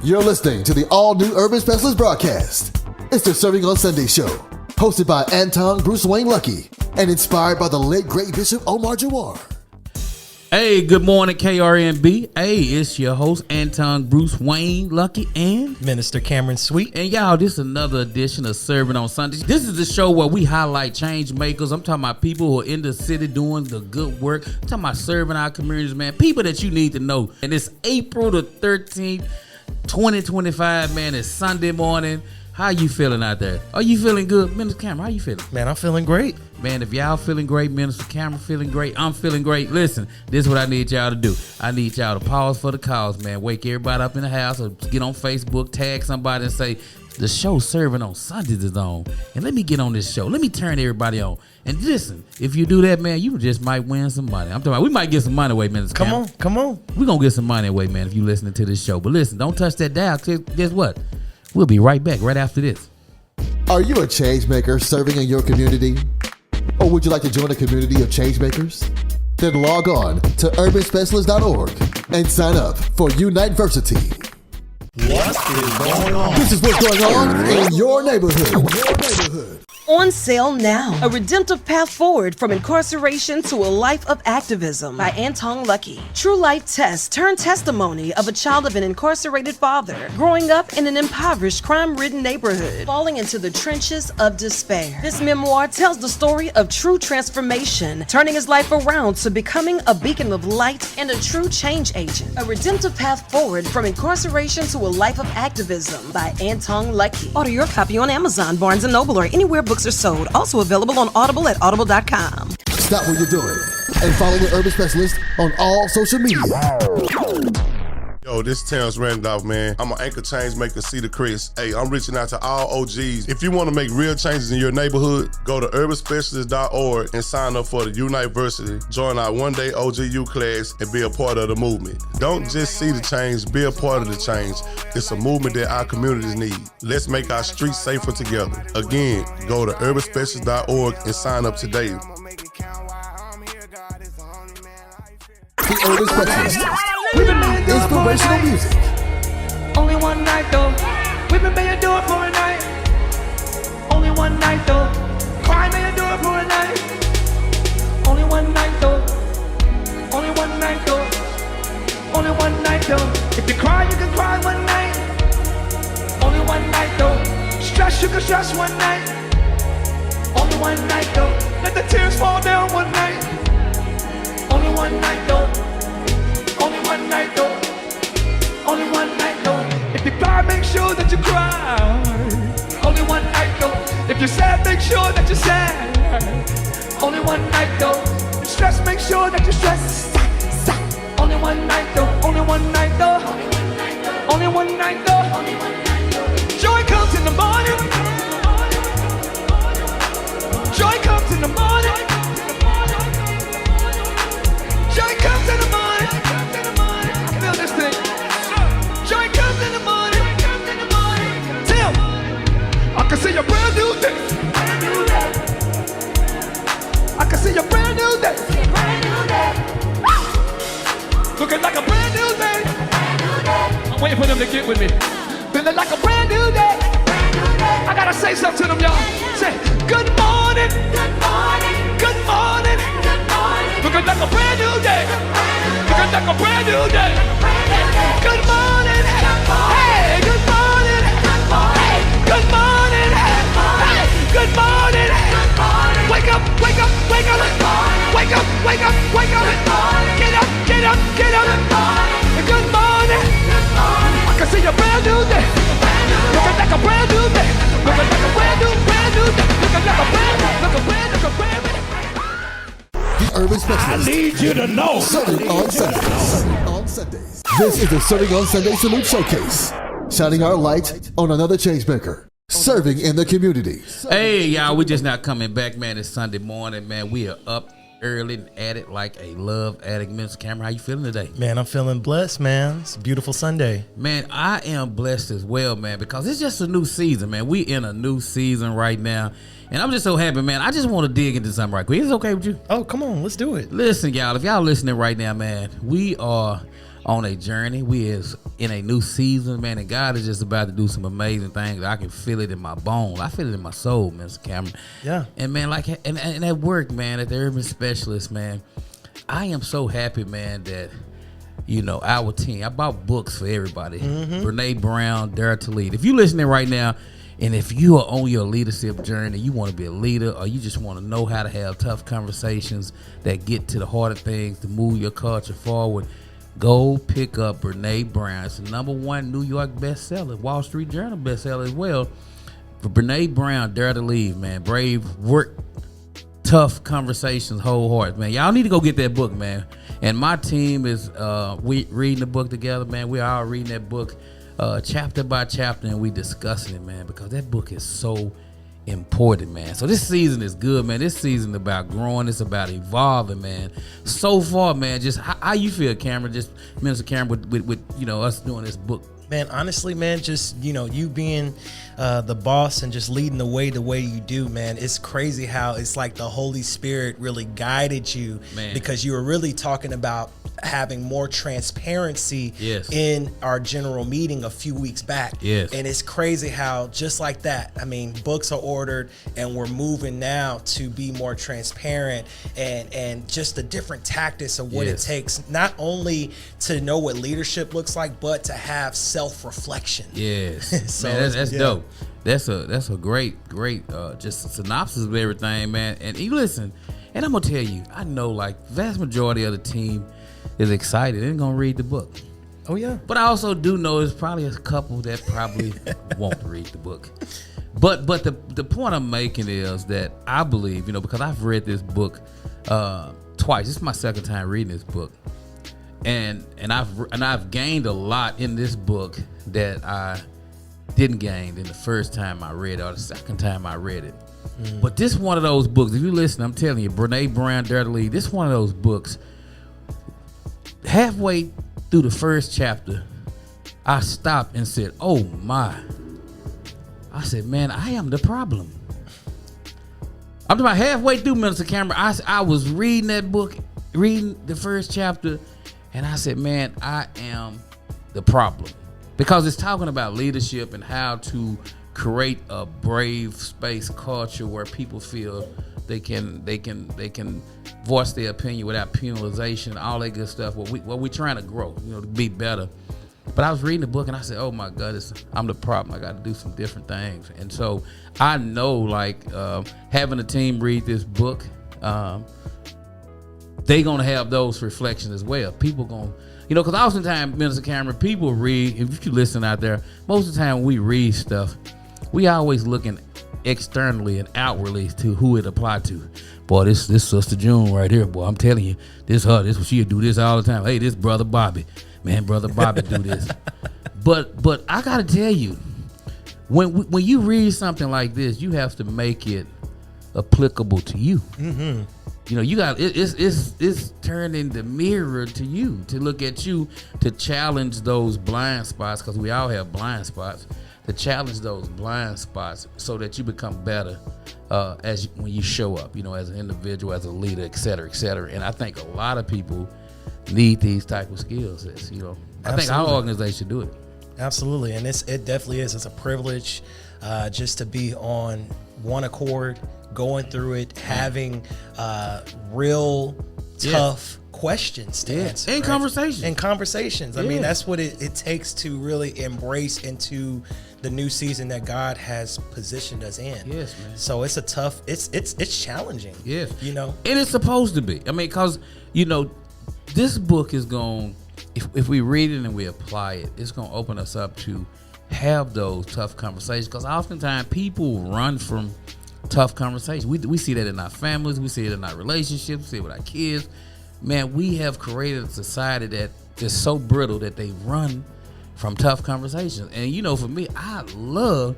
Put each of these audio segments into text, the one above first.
You're listening to the all-new Urban Specialist broadcast. It's the Serving on Sunday show, hosted by Antong, Bruce, Wayne, Lucky, and inspired by the late great Bishop Omar Jawar. Hey, good morning, KRNB. Hey, it's your host, Antong, Bruce, Wayne, Lucky, and Minister Cameron Sweet. And y'all, this is another edition of Serving on Sundays. This is the show where we highlight change makers. I'm talking about people who are in the city doing the good work. I'm talking about serving our communities, man. People that you need to know. And it's April the 13th, 2025, man. It's Sunday morning. How you feeling out there? Are you feeling good? Minister Cameron, how you feeling? Man, I'm feeling great. Man, if y'all feeling great, Minister Cameron feeling great, I'm feeling great. Listen, this is what I need y'all to do. I need y'all to pause for the cause, man. Wake everybody up in the house or get on Facebook, tag somebody and say, the show Serving on Sundays is on. And let me get on this show. Let me turn everybody on. And listen, if you do that, man, you just might win some money. I'm talking about we might get some money away, Minister Cameron. Come on. We're going to get some money away, man, if you listening to this show. But listen, don't touch that dial. Guess what? We'll be right back right after this. Are you a change maker serving in your community? Or would you like to join a community of change makers? Then log on to urbanspecialist.org and sign up for Uniteversity. What is going on? This is what's going on in your neighborhood. On sale now. A redemptive path forward from incarceration to a life of activism by Antong Lucky. True life test turned testimony of a child of an incarcerated father growing up in an impoverished, crime-ridden neighborhood, falling into the trenches of despair. This memoir tells the story of true transformation, turning his life around to becoming a beacon of light and a true change agent. A redemptive path forward from incarceration to a life of activism by Antong Lucky. Order your copy on Amazon, Barnes & Noble, or anywhere books are sold. Also available on Audible at audible.com. Stop what you're doing and follow the Urban Specialist on all social media. Yo, this is Terrence Randolph, man. I'm an anchor change maker, Cedar Crest. Hey, I'm reaching out to all OGs. If you want to make real changes in your neighborhood, go to urbanspecialist.org and sign up for the Uniteversity. Join our one-day OGU class and be a part of the movement. Don't just see the change, be a part of the change. It's a movement that our communities need. Let's make our streets safer together. Again, go to urbanspecialist.org and sign up today. The Urban Specialist. Inspirational music. Only one night though. We've been made to do it for a night. Only one night though. Cry made to do it for a night. Only one night though. Only one night though. Only one night though. If you cry, you can cry one night. Only one night though. Stress, you can stress one night. Only one night though. Let the tears fall down one night. Only one night though. Only one night though. Only one night though. If you cry, make sure that you cry. Only one night though. If you're sad, make sure that you're sad. Only one night though. If you stress, make sure that you're stressed. Stop. Only one night though. Only one night though. Only one night though. Joy comes in the morning. Joy comes in the morning. Joy comes in the morning. Feel this thing. Joy comes in the morning. Tim, I can see a brand new day. I can see a brand new day. Looking like a brand new day. I'm waiting for them to get with me. Feeling like a brand new day. I gotta say something to them, y'all. Say, good morning. Good morning. Good morning. Good morning. Looking like a brand new day. Looking like a brand new day. Good morning. Hey, good morning. Hey, good morning. Hey, good morning. Wake up, wake up, wake up. Wake up, wake up, wake up. Get up, get up, get up. Good morning. I can see a brand new day. Looking like a brand new day. Looking like a brand new day. Looking like a brand new. The Urban Specialist. I need you to know. Serving on Sundays. This is the Serving on Sunday Salute Showcase. Shining our light on another change maker. Serving in the community. Hey, y'all, we just not coming back, man. It's Sunday morning, man. We are up early and at it like a love addict. Minister Cameron, how you feeling today? Man, I'm feeling blessed, man. It's a beautiful Sunday. Man, I am blessed as well, man, because it's just a new season, man. We in a new season right now. And I'm just so happy, man. I just want to dig into something right quick. Is it okay with you? Oh, come on. Let's do it. Listen, y'all, if y'all listening right now, man, we are on a journey. We is in a new season, man, and God is just about to do some amazing things. I can feel it in my bones. I feel it in my soul, Mr. Cameron. Yeah. And man, like, and at work, man, at the urban specialist, man, I am so happy, man, that our team. I bought books for everybody. Brené Brown, Dare to Lead. If you're listening right now, and if you are on your leadership journey, you want to be a leader, or you just want to know how to have tough conversations that get to the heart of things to move your culture forward, go pick up Brené Brown. It's the #1 New York bestseller, Wall Street Journal bestseller as well. For Brené Brown, Dare to Lead, man. Brave, work, tough conversations, whole heart, man. Y'all need to go get that book, man. And my team is we reading the book together, man. We all reading that book chapter by chapter, and we discussing it, man, because that book is so important, man. So this season is good, man. This season is about growing. It's about evolving, man. So far, man, just how you feel, Cameron? Just Minister Cameron with us doing this book. Man, honestly, man, just, you being the boss and just leading the way you do, man, it's crazy how it's like the Holy Spirit really guided you, man, because you were really talking about having more transparency in our general meeting a few weeks back. Yes. And it's crazy how just like that, I mean, books are ordered and we're moving now to be more transparent and just the different tactics of what it takes, not only to know what leadership looks like, but to have self-reflection. Yes. So man, that's dope. That's a great just a synopsis of everything, man. And you listen, and I'm gonna tell you, I know like vast majority of the team is excited and gonna read the book. Oh yeah. But I also do know there's probably a couple that probably won't read the book. But the point I'm making is that I believe, because I've read this book twice. This is my second time reading this book. And I've gained a lot in this book that I didn't gain in the first time I read it or the second time I read it. But this one of those books, if you listen, I'm telling you, Brené Brown, Dare to Lead, this one of those books. Halfway through the first chapter, I stopped and said, oh my. I said, man, I am the problem. I'm talking about halfway through, Minister Cameron. I was reading that book, reading the first chapter, and I said, man, I am the problem. Because it's talking about leadership and how to create a brave space culture where people feel they can voice their opinion without penalization, all that good stuff. We're trying to grow, to be better. But I was reading the book and I said, oh my goodness, I'm the problem. I got to do some different things. And so I know, like, having a team read this book, they gonna have those reflections as well. People gonna, because oftentimes, Minister Cameron, people read, if you listen out there, most of the time when we read stuff, we always looking externally and outwardly to who it applied to. Boy, this Sister June right here, boy, I'm telling you, this she'll do this all the time. Hey, this Brother Bobby, man, Brother Bobby do this. But I gotta tell you, when you read something like this, you have to make it applicable to you. Mm-hmm. You got it's turning the mirror to you, to look at you, to challenge those blind spots, because we all have blind spots. To challenge those blind spots so that you become better when you show up, as an individual, as a leader, et cetera, et cetera. And I think a lot of people need these type of skills. I think our organization do it. Absolutely, and it definitely is. It's a privilege just to be on one accord, going through it, having real tough questions to answer. And conversations. And conversations. I mean, that's what it takes to really embrace into the new season that God has positioned us in. Yes, man. So it's a tough, it's challenging. Yes. And it's supposed to be. I mean, because, this book is going, if we read it and we apply it, it's going to open us up to have those tough conversations. Because oftentimes people run from tough conversations. We see that in our families. We see it in our relationships. We see it with our kids. Man, we have created a society that is so brittle that they run from tough conversations. And, for me, I love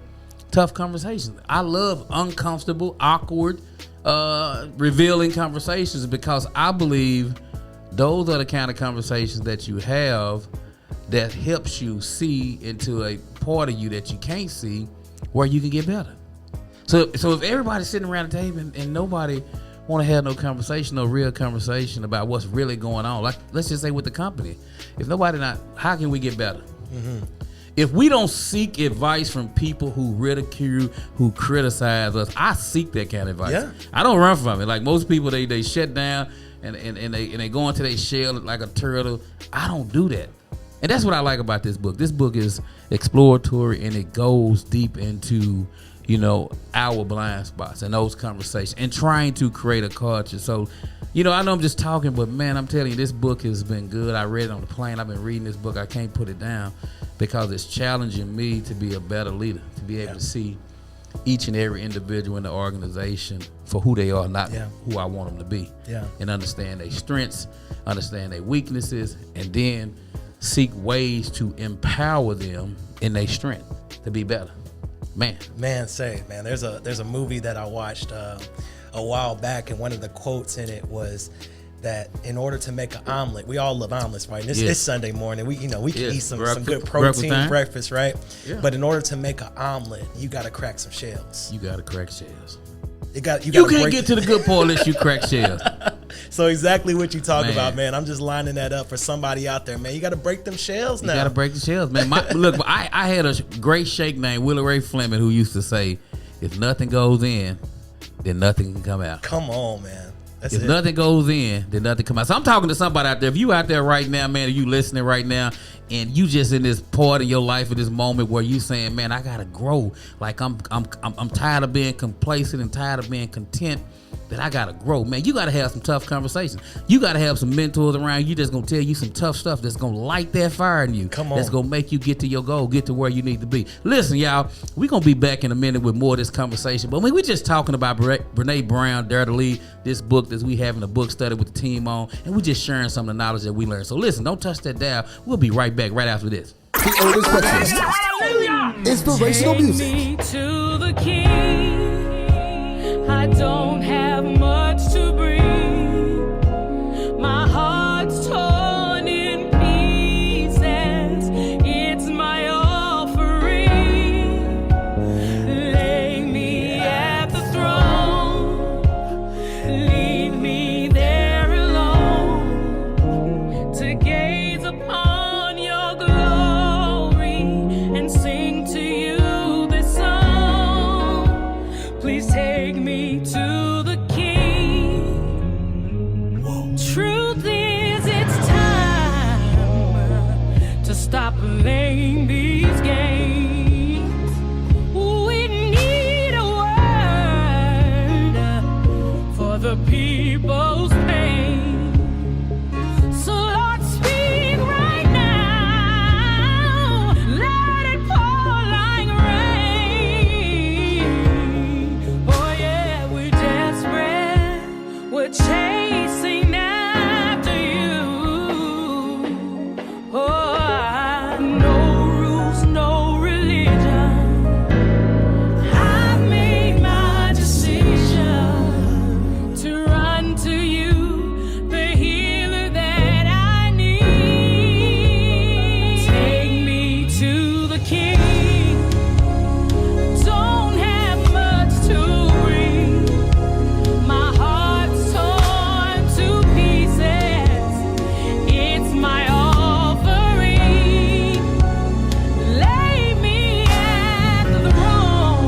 tough conversations. I love uncomfortable, awkward, revealing conversations, because I believe those are the kind of conversations that you have that helps you see into a part of you that you can't see where you can get better. So if everybody's sitting around the table and nobody want to have no conversation, no real conversation about what's really going on. Like, let's just say with the company, if nobody how can we get better? Mm-hmm. If we don't seek advice from people who ridicule, who criticize us, I seek that kind of advice. Yeah. I don't run from it. Like most people, they shut down and they go into their shell like a turtle. I don't do that. And that's what I like about this book. This book is exploratory and it goes deep into, our blind spots and those conversations and trying to create a culture. So, I know I'm just talking, but man, I'm telling you, this book has been good. I read it on the plane. I've been reading this book. I can't put it down because it's challenging me to be a better leader, to be able to see each and every individual in the organization for who they are, not who I want them to be. Yeah. And understand their strengths, understand their weaknesses, and then seek ways to empower them in their strength to be better. Man, there's a movie that I watched a while back, and one of the quotes in it was that in order to make an omelet, we all love omelets, right? And it's Sunday morning. We can eat some good protein breakfast, right? Yeah. But in order to make an omelet, you got to crack some shells. You got to crack shells. You can't get to the good part unless you crack shells. So exactly what you talk about, man. I'm just lining that up for somebody out there, man. You got to break them shells now. You got to break the shells, man. Look, I had a great shake named Willie Ray Fleming who used to say, if nothing goes in, then nothing can come out. Come on, man. If nothing goes in, then nothing comes out. So I'm talking to somebody out there. If you out there right now, man, are you listening right now, and you just in this part of your life, at this moment where you saying, man, I gotta grow. Like I'm tired of being complacent and tired of being content. That I gotta grow, man. You gotta have some tough conversations. You gotta have some mentors around you that's gonna tell you some tough stuff that's gonna light that fire in you. Come on. That's gonna make you get to your goal, get to where you need to be. Listen, y'all, we're gonna be back in a minute with more of this conversation. But we're just talking about Brené Brown, Dare to Lead, this book that we having a book study with the team on, and we're just sharing some of the knowledge that we learned. So listen, don't touch that dial. We'll be right back right after this. The Urban Specialist. Inspirational music. Take me to the King. I don't have much to bring. My heart's torn in pieces. It's my offering. Lay me at the throne. Leave me there alone to gaze upon your glory and sing to you this song. Please take me to the King. Truth is, it's time to stop playing these games. We need a word for the people's pain. So Lord, speak right now. Let it pour like rain. Oh yeah, we're desperate. We're chasing after you. Oh, no rules, no religion. I've made my decision to run to you, the healer that I need. Take me to the King. Don't have much to bring. My heart's torn to pieces. It's my offering. Lay me at the throne.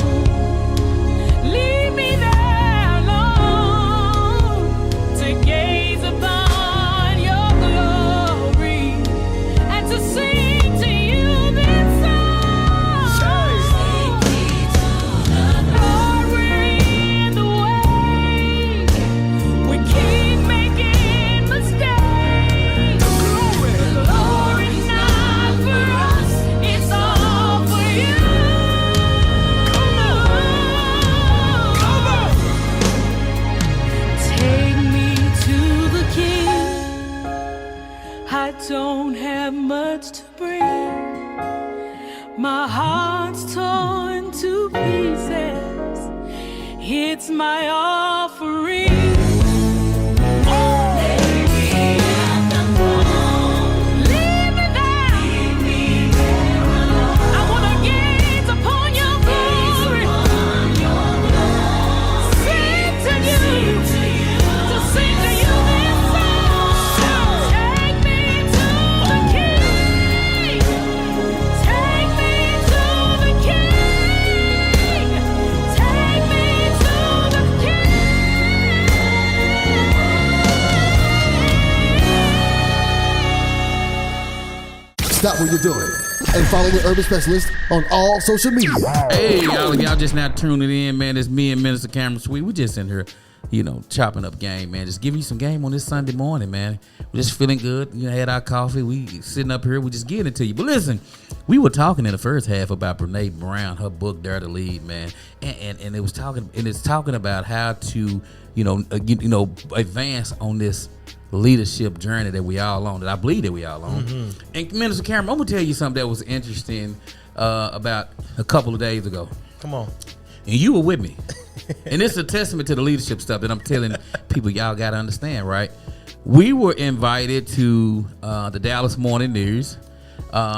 Leave me there alone to gaze upon your glory and to sing to you this song. Lord, we're in the way. We keep making mistakes. Glory's not for us, it's all for you. Take me to the King. I don't have much to bring. My heart's torn to pieces. It's my offering. Leave me there. I wanna gaze upon your glory. Sing to you. stop what you're doing and follow the Urban Specialist on all social media. Hey, y'all just now tuning in, man. It's me and Minister Cameron Sweet. We just in here, chopping up game, man. Just giving you some game on this Sunday morning, man. We're just feeling good. Had our coffee. We sitting up here. We just getting it to you. But listen, we were talking in the first half about Brené Brown, her book Dare to Lead, man. And it's talking about how to, advance on this leadership journey that we all on, that I believe that we all on. Mm-hmm. And Minister Cameron, I'm gonna tell you something that was interesting about a couple of days ago. Come on. And you were with me. And it's a testament to the leadership stuff that I'm telling people y'all gotta understand, right? We were invited to the Dallas Morning News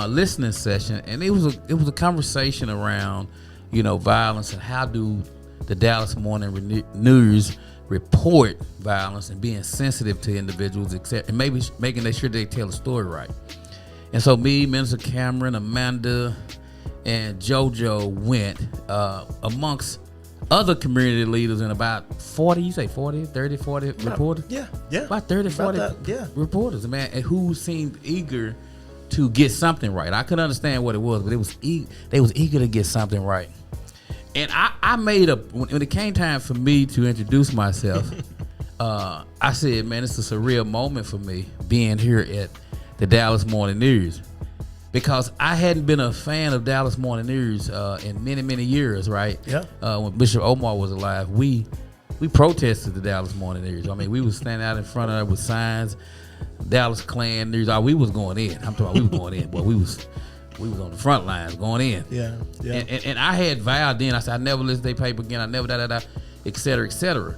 listening session, and it was a conversation around, violence and how do the Dallas Morning News report violence and being sensitive to individuals, and maybe making sure they tell the story right. And so me, Minister Cameron, Amanda, and JoJo went amongst other community leaders and about 40, you say 40, 30, 40 reporters? Yeah. About 30, 40 reporters, man, and who seemed eager to get something right. I couldn't understand what it was, but they was eager to get something right. And I made when it came time for me to introduce myself, I said, man, it's a surreal moment for me being here at the Dallas Morning News, because I hadn't been a fan of Dallas Morning News in many, many years, right? Yeah. When Bishop Omar was alive, we protested the Dallas Morning News. I mean, we was standing out in front of it with signs, Dallas Klan News. We was going in. I'm talking about we was going in. Boy, we was on the front lines going in. Yeah. And I had vowed then, I said, I never listen to their paper again. I never et cetera, et cetera.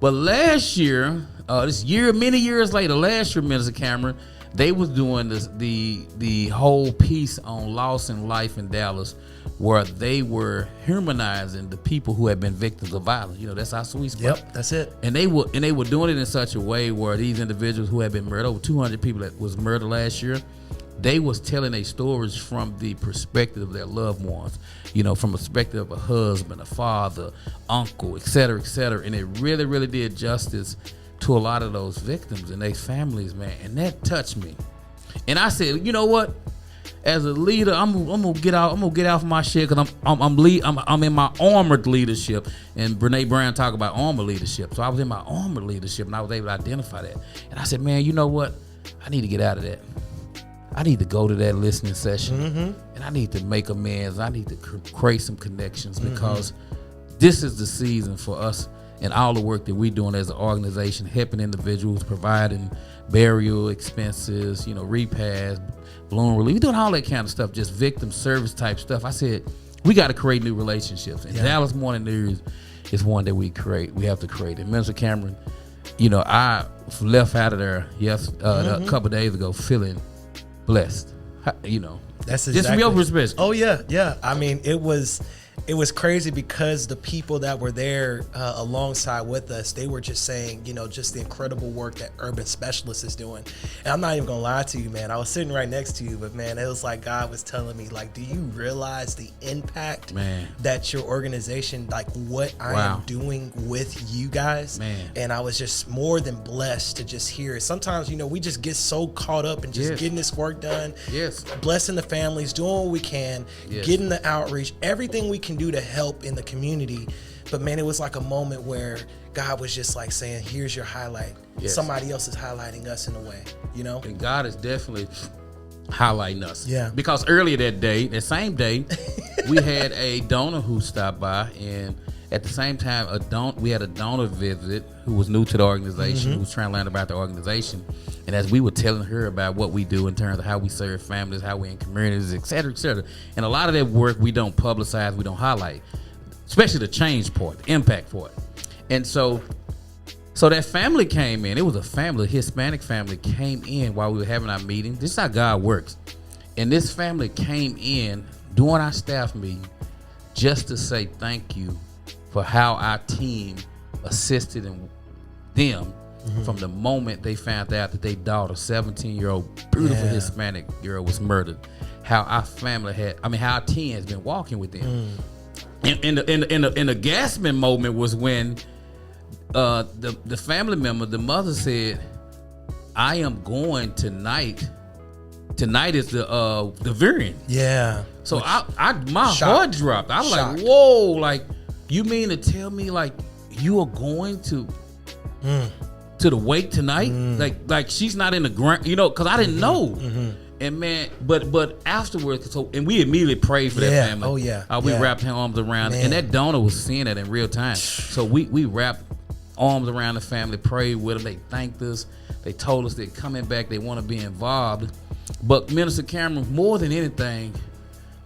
But last year, many years later, last year, Minister Cameron, they was doing the whole piece on loss and life in Dallas, where they were humanizing the people who had been victims of violence. That's our sweet spot. Yep, that's it. And they were doing it in such a way where these individuals who had been murdered, over 200 people that was murdered last year, they was telling their stories from the perspective of their loved ones, from the perspective of a husband, a father, uncle, et cetera, and it really, really did justice to a lot of those victims and their families, man, and that touched me. And I said, you know what? As a leader, I'm gonna get off my shit, because I'm in my armored leadership, and Brené Brown talk about armored leadership. So I was in my armored leadership, and I was able to identify that. And I said, man, you know what? I need to get out of that. I need to go to that listening session, and I need to make amends. I need to create some connections, because this is the season for us and all the work that we're doing as an organization, helping individuals, providing burial expenses, repast, balloon relief. We're doing all that kind of stuff, just victim service type stuff. I said, we got to create new relationships. And Dallas Morning News is one that we have to create. And Minister Cameron, I left out of there a couple of days ago feeling blessed. That's exactly. Just from your perspective. Oh yeah. I mean, it was crazy, because the people that were there alongside with us, they were just saying, just the incredible work that Urban Specialist is doing. And I'm not even gonna lie to you, man. I was sitting right next to you, but man, it was like God was telling me, like, do you realize the impact that your organization, like what I am doing with you guys? Man. And I was just more than blessed to just hear it. Sometimes, we just get so caught up in just getting this work done, blessing the families, doing what we can, getting the outreach, everything we can do to help in the community. But man, it was like a moment where God was just like saying, here's your highlight. Somebody else is highlighting us in a way, And God is definitely highlighting us. Yeah. Because earlier that same day, we had a donor who stopped by, and at the same time, we had a donor visit who was new to the organization, who was trying to learn about the organization. And as we were telling her about what we do in terms of how we serve families, how we're in communities, et cetera, and a lot of that work we don't publicize, we don't highlight, especially the change part, the impact part. And so that family came in. It was a family, a Hispanic family came in while we were having our meeting. This is how God works. And this family came in during our staff meeting just to say thank you for how our team assisted in them from the moment they found out that their daughter, 17-year-old beautiful Hispanic girl, was murdered. How our family how our team has been walking with them. And the gasping moment was when the family member, the mother said, I am going tonight tonight is the variant. Yeah. So my Shock. heart dropped. I was like, whoa, like you mean to tell me like you are going to the wake tonight? Like she's not in the ground, you know, because I didn't know. And man, but afterwards, and we immediately prayed for that family. Oh yeah. We wrapped her arms around it, and that donor was seeing that in real time. So we wrapped arms around the family, prayed with them. They thanked us. They told us they're coming back. They want to be involved. But Minister Cameron, more than anything,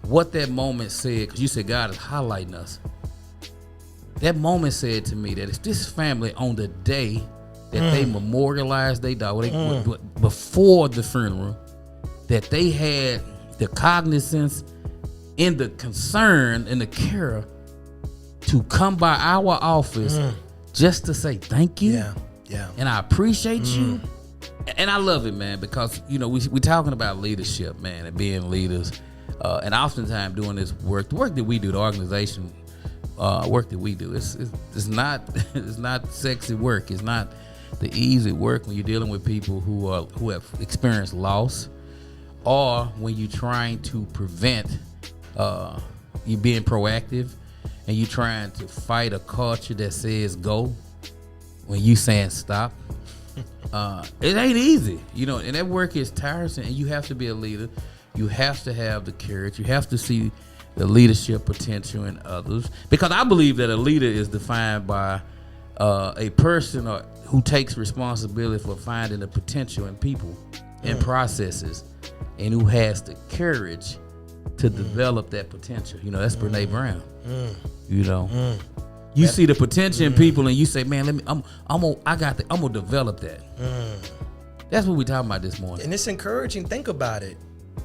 what that moment said, because you said God is highlighting us. That moment said to me that if this family on the day that they memorialized their daughter, before the funeral, that they had the cognizance and the concern and the care to come by our office just to say thank you. Yeah. And I appreciate you. And I love it, man, because, you know, we talking about leadership, man, and being leaders. And oftentimes doing this work, the work that we do, the organization work that we do, it's not it's not sexy work. It's not the easy work when you're dealing with people who have experienced loss, or when you're trying to prevent you being proactive and you're trying to fight a culture that says go when you saying stop. It ain't easy, you know, and that work is tiresome, and you have to be a leader. You have to have the courage. You have to see the leadership potential in others, because I believe that a leader is defined by a person who takes responsibility for finding the potential in people and processes, and who has the courage to develop that potential. You know, that's Brené Brown. You know, you see the potential in people, and you say, "Man, I'm gonna develop that." That's what we talking about this morning. And it's encouraging. Think about it.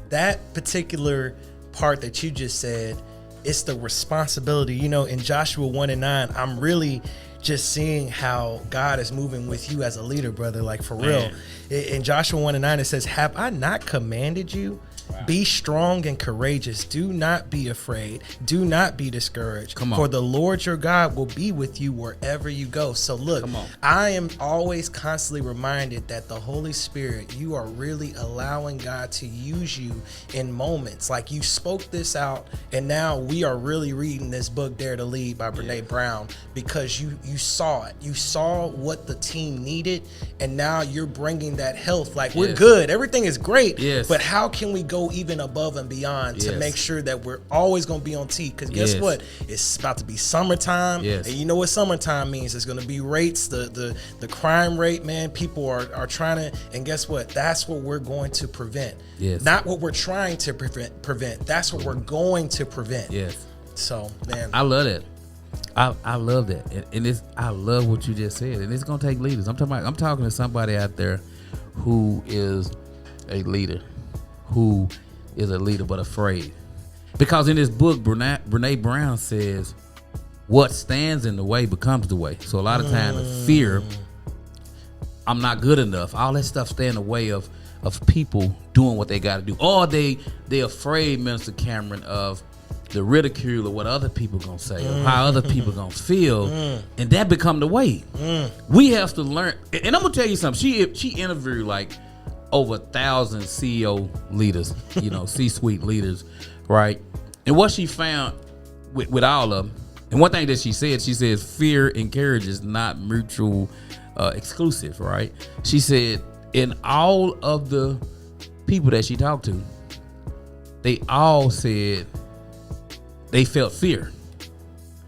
That particular part that you just said, it's the responsibility. You know, in Joshua 1:9, I'm really just seeing how God is moving with you as a leader, brother. Like, for real. In Joshua 1:9, it says, "Have I not commanded you? Wow. Be strong and courageous. Do not be afraid. Do not be discouraged. For the Lord your God will be with you wherever you go." So look, I am always constantly reminded that the Holy Spirit, you are really allowing God to use you in moments. Like, you spoke this out, and now we are really reading this book, Dare to Lead by Brené Brown, because you saw it. You saw what the team needed, and now you're bringing that health. Like, we're good. Everything is great. But how can we go even above and beyond to make sure that we're always going to be on T? Because guess what? It's about to be summertime. And you know what summertime means? It's going to be rates, the crime rate, man. People are trying to, and guess what? That's what we're going to prevent. Not what we're trying to prevent. That's what we're going to prevent. So, man. I love that. I love that. And I love what you just said. And it's going to take leaders. I'm talking to somebody out there who is a leader. Who is a leader but afraid. Because in this book, Brené Brown says, what stands in the way becomes the way. So a lot of times, fear, I'm not good enough, all that stuff stand in the way of people doing what they got to do. Or they afraid, Minister Cameron, of the ridicule of what other people gonna say, or how other people gonna feel, and that become the way. We have to learn. And I'm gonna tell you something. She interviewed like over 1,000 CEO leaders, you know, C-suite leaders, right? And what she found with all of them, and one thing that she says fear and courage is not mutual exclusive, right? She said in all of the people that she talked to, they all said they felt fear,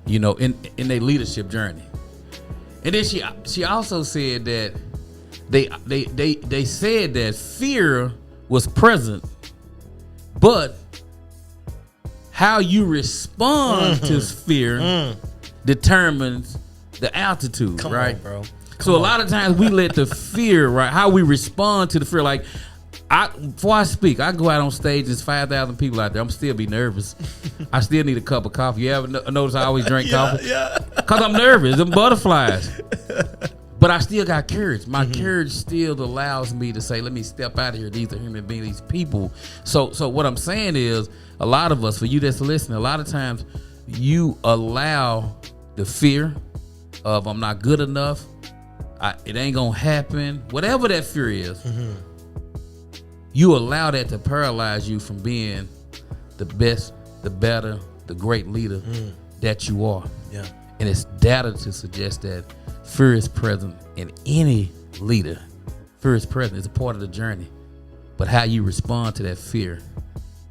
you know, in their leadership journey. And then she also said that they said that fear was present, but how you respond to fear determines the altitude. Come right, on, bro. So a lot of times we let the fear, right, how we respond to the fear. Like, before I speak, I go out on stage, there's 5,000 people out there, I'm still be nervous. I still need a cup of coffee. You ever notice I always drink coffee? Because I'm nervous, them butterflies. But I still got courage. My courage still allows me to say, let me step out of here. These are human beings, these people. So what I'm saying is, a lot of us, for you that's listening, a lot of times you allow the fear of I'm not good enough, it ain't gonna happen, whatever that fear is. you allow that to paralyze you from being the best, the better, the great leader that you are. Yeah. And it's data to suggest that fear is present in any leader. Fear is present. It's a part of the journey. But how you respond to that fear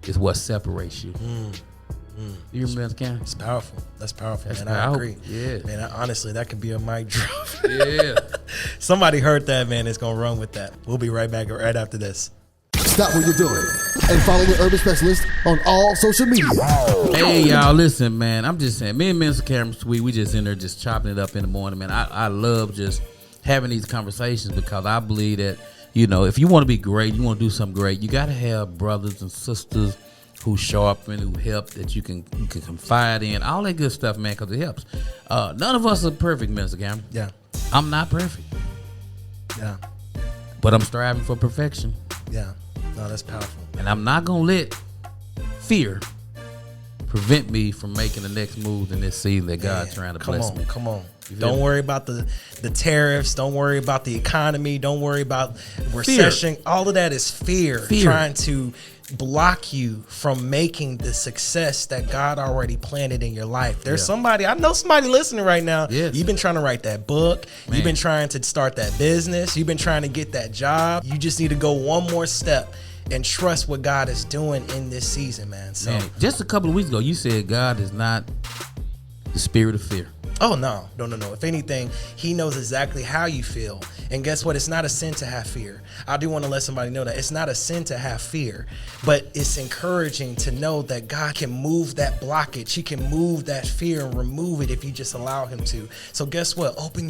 is what separates you. You remember that, Cam? It's powerful. That's powerful, man. powerful. I agree. Yeah. Man, honestly, that could be a mic drop. Yeah. Somebody heard that, man. It's going to run with that. We'll be right back right after this. Stop what you're doing and follow the Urban Specialist on all social media. Hey, y'all, listen, man. I'm just saying, me and Mr. Cameron Sweet, we just in there just chopping it up in the morning, man. I love just having these conversations because I believe that, you know, if you want to be great, you want to do something great, you got to have brothers and sisters who sharpen, who help, that you can confide in, all that good stuff, man, because it helps. None of us are perfect, Mr. Cameron. Yeah. I'm not perfect, Yeah. but I'm striving for perfection. Yeah. No, that's powerful. And I'm not going to let fear prevent me from making the next move in this season that God's trying to bless me. Come on. Don't worry about the tariffs. Don't worry about the economy. Don't worry about recession. All of that is fear trying to block you from making the success that God already planted in your life. There's somebody, I know somebody listening right now. Yes. You've been trying to write that book. Man. You've been trying to start that business. You've been trying to get that job. You just need to go one more step and trust what God is doing in this season, man. So, Man, just a couple of weeks ago, you said God is not the spirit of fear. oh, no. If anything, he knows exactly how you feel. And guess what? It's not a sin to have fear. I do want to let somebody know that it's not a sin to have fear, but it's encouraging to know that God can move that blockage. He can move that fear and remove it if you just allow him to. So guess what? Open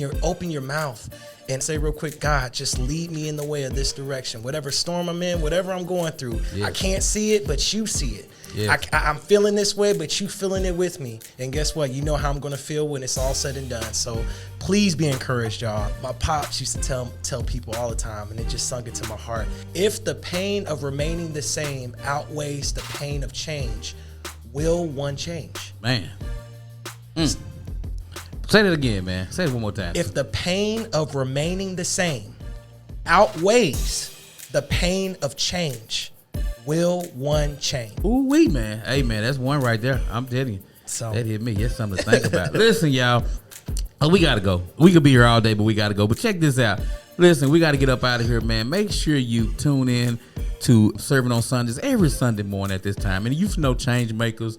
your mouth and say real quick, God, just lead me in the way of this direction. Whatever storm I'm in, whatever I'm going through, I can't see it, but you see it. Yes. I'm feeling this way, but you feeling it with me. And guess what? You know how I'm going to feel when it's all said and done. So please be encouraged, y'all. My pops used to tell people all the time, and it just sunk into my heart. If the pain of remaining the same outweighs the pain of change, will one change? Man. Say that again, man. Say it one more time. If the pain of remaining the same outweighs the pain of change, will one change? Ooh-wee, man. Hey, man, that's one right there. I'm telling you. So That hit me. That's something to think about. Listen, y'all. We got to go. We could be here all day, but we got to go. But check this out. Listen, we got to get up out of here, man. Make sure you tune in to Serving on Sundays every Sunday morning at this time. And you know change makers,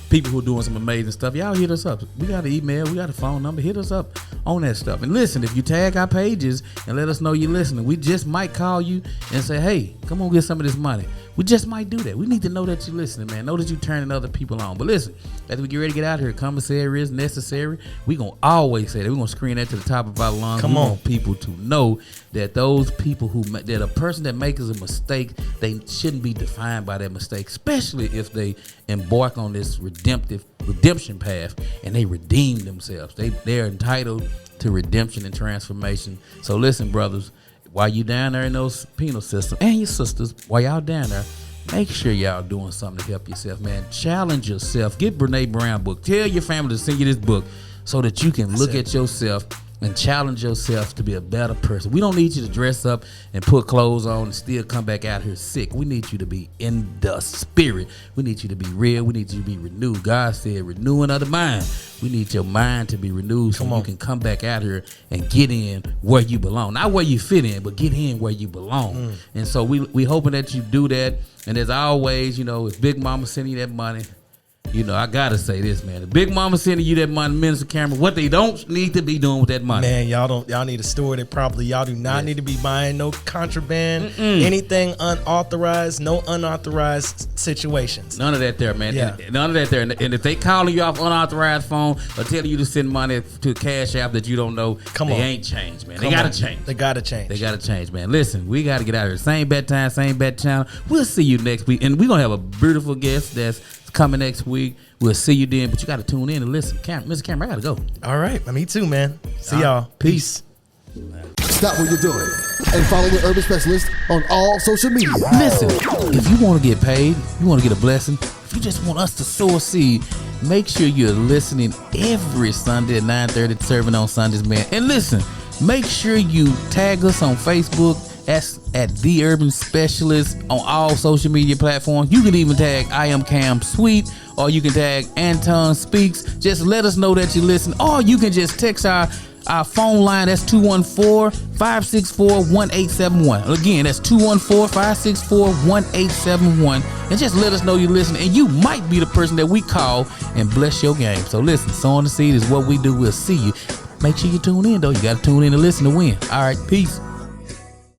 people who are doing some amazing stuff, y'all hit us up. We got an email, we got a phone number. Hit us up on that stuff. And listen, if you tag our pages and let us know you're listening, we just might call you and say, hey, come on, get some of this money. We just might do that. We need to know that you're listening, man. Know that you're turning other people on. But listen, as we get ready to get out here, commissary is necessary. We're going to always say that. We're going to scream that to the top of our lungs. We want people to know that those people that a person that makes a mistake, they shouldn't be defined by that mistake, especially if they embark on this redemption path and they redeem themselves. They're entitled to redemption and transformation. So listen, brothers, while you down there in those penal systems, and your sisters, while y'all down there, make sure y'all doing something to help yourself, man. Challenge yourself. Get Brené Brown book. Tell your family to send you this book so that you can look at yourself and challenge yourself to be a better person. We don't need you to dress up and put clothes on and still come back out here sick. We need you to be in the spirit. We need you to be real. We need you to be renewed. God said renewing of the mind. We need your mind to be renewed so you can come back out here and get in where you belong. Not where you fit in, but get in where you belong. And so we hoping that you do that. And as always, if Big Mama sending you that money, I gotta say this, man. The Big Mama sending you that money, Minister Cameron, what they don't need to be doing with that money. Man, y'all need to steward it properly. Y'all do not need to be buying no contraband, anything unauthorized, no unauthorized situations. None of that there, man. Yeah. None of that there. And if they calling you off unauthorized phone or telling you to send money to a cash app that you don't know, they ain't changed, man. They gotta change. They gotta change. They gotta change, man. Listen, we gotta get out of here. Same bad time, same bad channel. We'll see you next week. And we're gonna have a beautiful guest that's coming next week. We'll see you then, but you got to tune in and listen. Mr. Cameron, I got to go. All right. Me too, man. See y'all. Peace. Stop what you're doing and follow the Urban Specialist on all social media. Listen, if you want to get paid, you want to get a blessing, if you just want us to sow a seed, make sure you're listening every Sunday at 9:30 Serving on Sundays, man. And listen, make sure you tag us on Facebook That's at The Urban Specialist on all social media platforms. You can even tag I Am Cam Sweet, or you can tag Antong Speaks. Just let us know that you listen, or you can just text our phone line. That's 214-564-1871. Again, that's 214-564-1871. And just let us know you listen, and you might be the person that we call and bless your game. So listen, sowing the seed is what we do. We'll see you. Make sure you tune in, though. You got to tune in to listen to win. All right, peace.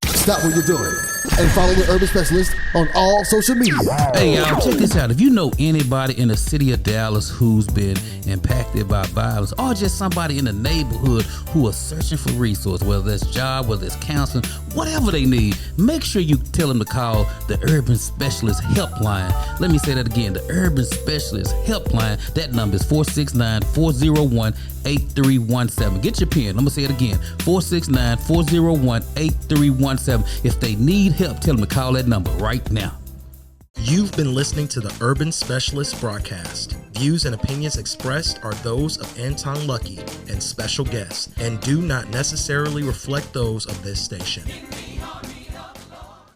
Stop what you're doing and follow the Urban Specialist on all social media. Hey, y'all, check this out. If you know anybody in the city of Dallas who's been impacted by violence, or just somebody in the neighborhood who are searching for resources, whether that's job, whether it's counseling, whatever they need, make sure you tell them to call the Urban Specialist Helpline. Let me say that again, the Urban Specialist Helpline. That number is 469-401-8317. Get your pen. I'm going to say it again, 469-401-8317. If they need help, tell them to call that number right now. You've been listening to the Urban Specialist broadcast. Views and opinions expressed are those of Antong Lucky and special guests, and do not necessarily reflect those of this station.